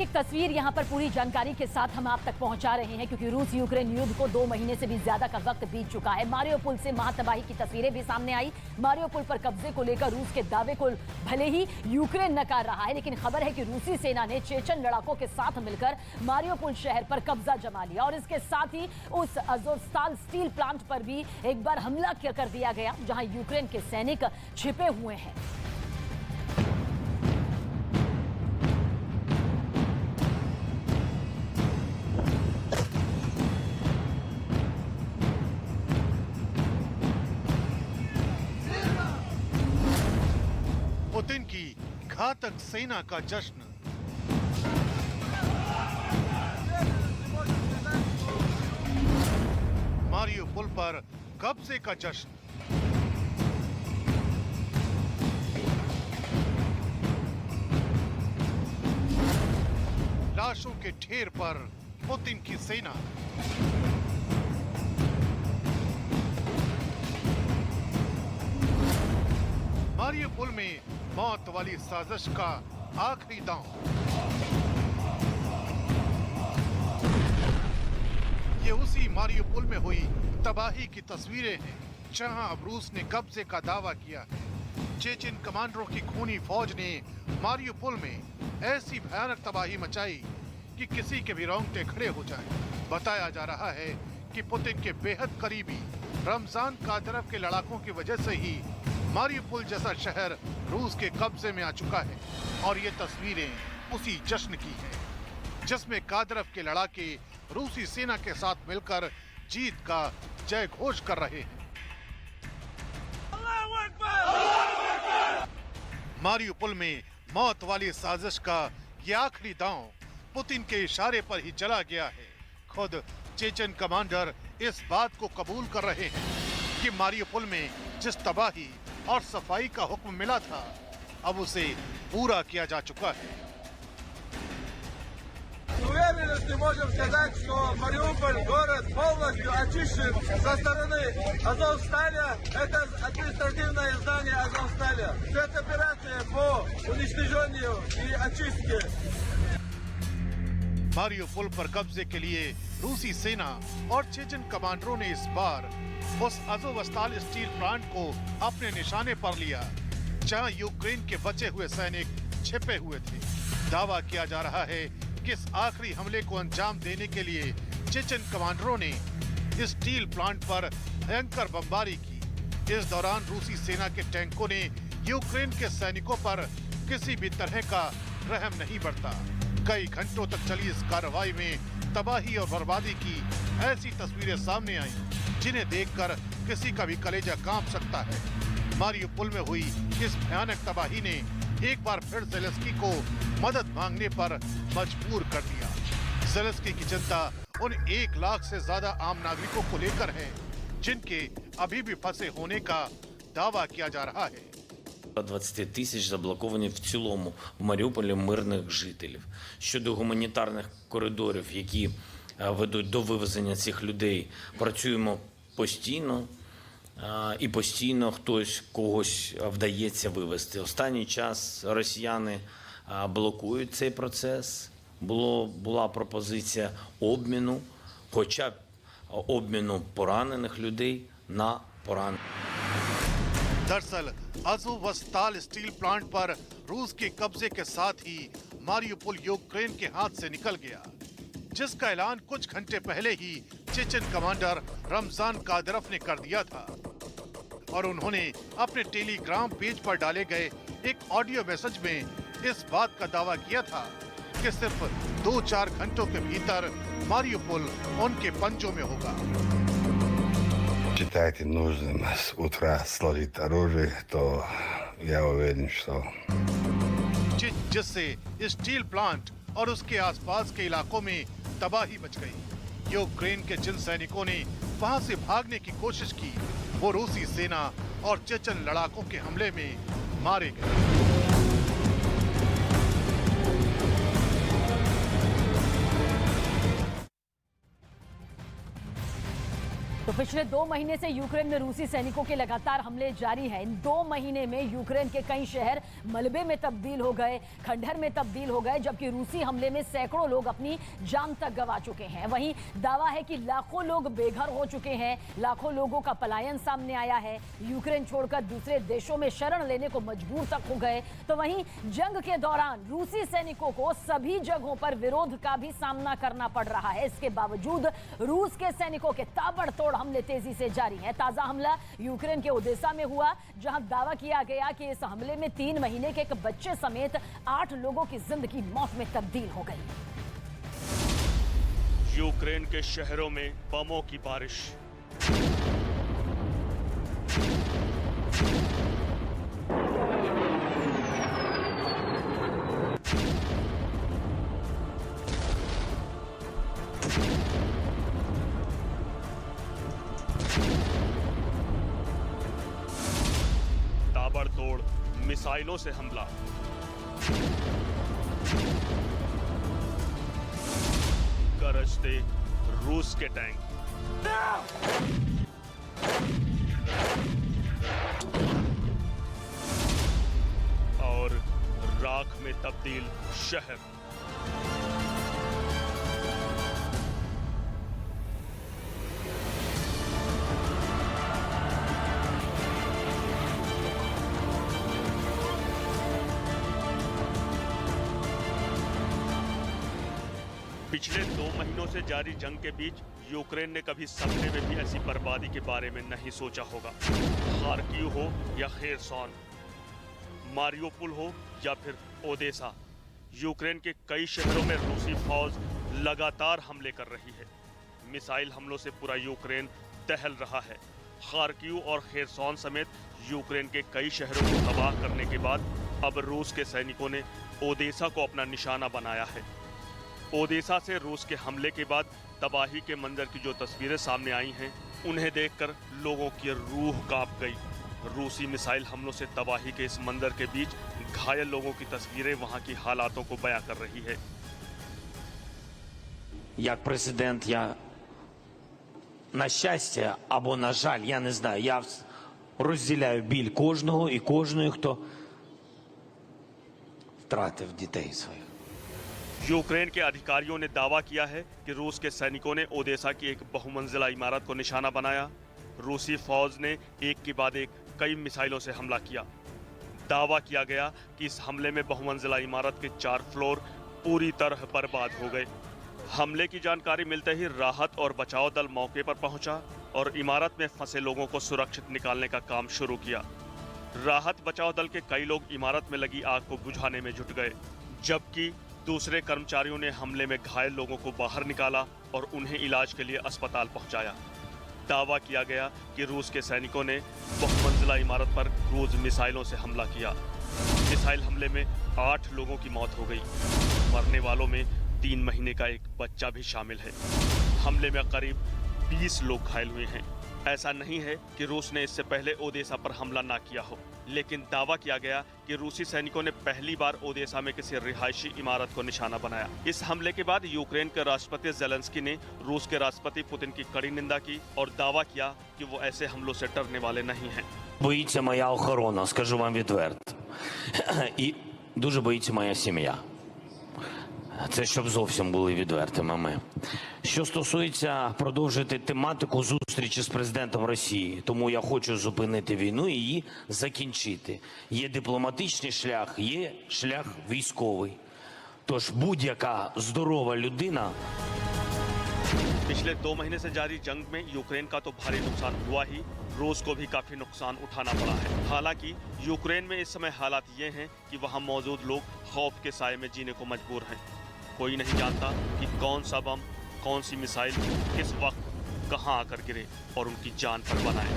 एक तस्वीर यहां पर पूरी जानकारी के साथ हम आप तक पहुंचा रहे हैं क्योंकि रूस यूक्रेन युद्ध को 2 महीने से भी ज्यादा का वक्त बीत चुका है। मारियोपोल से महातबाही की तस्वीरें भी सामने आई। मारियोपोल पर कब्जे को लेकर रूस के दावे को भले ही यूक्रेन नकार रहा है, लेकिन खबर है कि रूसी सेना ने चेचन लड़ाकों के साथ मिलकर मारियोपोल शहर पर कब्जा जमा लिया और इसके साथ ही उस अज़ोवस्ताल स्टील प्लांट पर भी एक बार हमला कर दिया गया जहां यूक्रेन के सैनिक छिपे हुए हैं। पुतिन की घातक सेना का जश्न। मारियोपोल पर कब्जे का जश्न। लाशों के ढेर पर पुतिन की सेना। मारियोपोल में मौत वाली साजिश का आखिरी दांव। ये उसी मारियोपोल में हुई तबाही की तस्वीरें हैं जहां अब रूस ने कब्जे का दावा किया है। चेचन कमांडरों की खूनी फौज ने मारियोपोल में ऐसी भयानक तबाही मचाई कि किसी के भी रोंगटे खड़े हो जाएं। बताया जा रहा है कि पुतिन के बेहद करीबी रमजान कादिरोव के लड़ाकों की वजह से ही मारियोपोल जैसा शहर रूस के कब्जे में आ चुका है। और ये तस्वीरें उसी जश्न की हैं जिसमें कादिरोव के लड़ाके रूसी सेना के साथ मिलकर जीत का जय घोष कर रहे हैं। मारियोपोल में मौत वाली साजिश का ये आखिरी दांव पुतिन के इशारे पर ही चला गया है। खुद चेचन कमांडर इस बात को कबूल कर रहे हैं कि मारियोपोल में जिस तबाही और सफाई का हुक्म मिला था अब उसे पूरा किया जा चुका है। Уверенности можем сказать, что Мариуполь город полностью очищен со стороны Азовсталя. Это административное здание Азовсталя. Это операция по уничтожению и очистке. मारियोपोल पर कब्जे के लिए रूसी सेना और चेचन कमांडरों ने इस बार उस अज़ोवस्ताल स्टील प्लांट को अपने निशाने पर लिया जहां यूक्रेन के बचे हुए सैनिक छिपे हुए थे। दावा किया जा रहा है कि इस आखिरी हमले को अंजाम देने के लिए चेचन कमांडरों ने स्टील प्लांट पर भयंकर बमबारी की। इस दौरान रूसी सेना के टैंकों ने यूक्रेन के सैनिकों पर किसी भी तरह का रहम नहीं बरता। कई घंटों तक चली इस कार्रवाई में तबाही और बर्बादी की ऐसी तस्वीरें सामने आईं जिन्हें देखकर किसी का भी कलेजा कांप सकता है। मारियोपोल में हुई इस भयानक तबाही ने एक बार फिर ज़ेलेंस्की को मदद मांगने पर मजबूर कर दिया। ज़ेलेंस्की की चिंता उन 1 लाख से ज्यादा आम नागरिकों को लेकर है जिनके अभी भी फंसे होने का दावा किया जा रहा है। 20 тисяч заблоковані в цілому в Маріуполі мирних жителів. Щодо гуманітарних коридорів, які ведуть до вивезення цих людей, працюємо постійно і постійно хтось когось вдається вивезти. Останній час росіяни блокують цей процес. Була пропозиція обміну, хоча б обміну поранених людей на поранених. दरअसल अज़ोवस्ताल स्टील प्लांट पर रूस के कब्जे के साथ ही मारियोपोल यूक्रेन के हाथ से निकल गया, जिसका ऐलान कुछ घंटे पहले ही चेचन कमांडर रमजान कादिरोव ने कर दिया था। और उन्होंने अपने टेलीग्राम पेज पर डाले गए एक ऑडियो मैसेज में इस बात का दावा किया था कि सिर्फ 2-4 घंटों के भीतर मारियोपोल उनके पंजों में होगा। Считаете нужным с утра сложить оружие, то я уверен, что... जिससे स्टील प्लांट और उसके आसपास के इलाकों में तबाही मच गई। यूक्रेन के जिन सैनिकों ने वहां से भागने की कोशिश की वो रूसी सेना और चेचन लड़ाकों के हमले में मारे गए। तो पिछले 2 महीने से यूक्रेन में रूसी सैनिकों के लगातार हमले जारी हैं। इन 2 महीने में यूक्रेन के कई शहर मलबे में तब्दील हो गए, खंडहर में तब्दील हो गए, जबकि रूसी हमले में सैकड़ों लोग अपनी जान तक गंवा चुके हैं। वहीं दावा है कि लाखों लोग बेघर हो चुके हैं, लाखों लोगों का पलायन सामने आया है, यूक्रेन छोड़कर दूसरे देशों में शरण लेने को मजबूर तक हो गए। तो वहीं जंग के दौरान रूसी सैनिकों को सभी जगहों पर विरोध का भी सामना करना पड़ रहा है। इसके बावजूद रूस के सैनिकों के ताबड़तोड़ हमले तेजी से जारी है। ताजा हमला यूक्रेन के ओडेसा में हुआ, जहां दावा किया गया कि इस हमले में 3 महीने के एक बच्चे समेत 8 लोगों की जिंदगी मौत में तब्दील हो गई। यूक्रेन के शहरों में बमों की बारिश। ताबड़तोड़ मिसाइलों से हमला। गरजते रूस के टैंक। और राख में तब्दील शहर। पिछले 2 महीनों से जारी जंग के बीच यूक्रेन ने कभी सपने में भी ऐसी बर्बादी के बारे में नहीं सोचा होगा। खार्किव हो या खेरसॉन, मारियोपोल हो या फिर ओडेसा, यूक्रेन के कई शहरों में रूसी फौज लगातार हमले कर रही है। मिसाइल हमलों से पूरा यूक्रेन दहल रहा है। खार्किव और खेरसॉन समेत यूक्रेन के कई शहरों को तबाह करने के बाद अब रूस के सैनिकों ने ओडेसा को अपना निशाना बनाया है। ओडेसा से रूस के हमले के बाद तबाही के मंजर की जो तस्वीरें सामने आई हैं, उन्हें देखकर लोगों की रूह कांप गई। रूसी मिसाइल हमलों से तबाही के इस मंजर के बीच घायल लोगों की तस्वीरें वहां की हालातों को बयां कर रही है। Як президент, я на щастя або на жаль, я не знаю, я розділяю біль кожного і кожної, хто втратив дітей своїх. यूक्रेन के अधिकारियों ने दावा किया है कि रूस के सैनिकों ने ओडेसा की एक बहुमंजिला इमारत को निशाना बनाया। रूसी फौज ने एक के बाद एक कई मिसाइलों से हमला किया। दावा किया गया कि इस हमले में बहुमंजिला इमारत के 4 फ्लोर पूरी तरह बर्बाद हो गए। हमले की जानकारी मिलते ही राहत और बचाव दल मौके पर पहुंचा और इमारत में फंसे लोगों को सुरक्षित निकालने का काम शुरू किया। राहत बचाव दल के कई लोग इमारत में लगी आग को बुझाने में जुट गए, जबकि दूसरे कर्मचारियों ने हमले में घायल लोगों को बाहर निकाला और उन्हें इलाज के लिए अस्पताल पहुंचाया। दावा किया गया कि रूस के सैनिकों ने बहुमंजिला इमारत पर क्रूज मिसाइलों से हमला किया। मिसाइल हमले में 8 लोगों की मौत हो गई। मरने वालों में 3 महीने का एक बच्चा भी शामिल है। हमले में करीब 20 लोग घायल हुए हैं। ऐसा नहीं है कि रूस ने इससे पहले ओडेसा पर हमला ना किया हो, लेकिन दावा किया गया कि रूसी सैनिकों ने पहली बार ओडेसा में किसी रिहायशी इमारत को निशाना बनाया। इस हमले के बाद यूक्रेन के राष्ट्रपति ज़ेलेंस्की ने रूस के राष्ट्रपति पुतिन की कड़ी निंदा की और दावा किया कि वो ऐसे हमलों से डरने वाले नहीं हैं। Боїться моя охорона, скажу вам відверто. І дуже боїться моя сім'я. Це щоб зовсім були відвертими ми. Що стосується продовжити тематику зустрічі з президентом Росії, тому я хочу зупинити війну і її закінчити. Є дипломатичний шлях, є шлях військовий. Тож будь-яка здорова людина. पिछले 2 महीने से जारी जंग में यूक्रेन का तो भारी नुकसान हुआ ही, रूस को भी काफी नुकसान उठाना पड़ा है। हालांकि यूक्रेन में इस समय हालात ये हैं कि वहां मौजूद लोग खौफ के साए में जीने को मजबूर हैं। कोई नहीं जानता कि कौन सा बम, कौन सी मिसाइल किस वक्त कहां आकर गिरे और उनकी जान पर बनाए।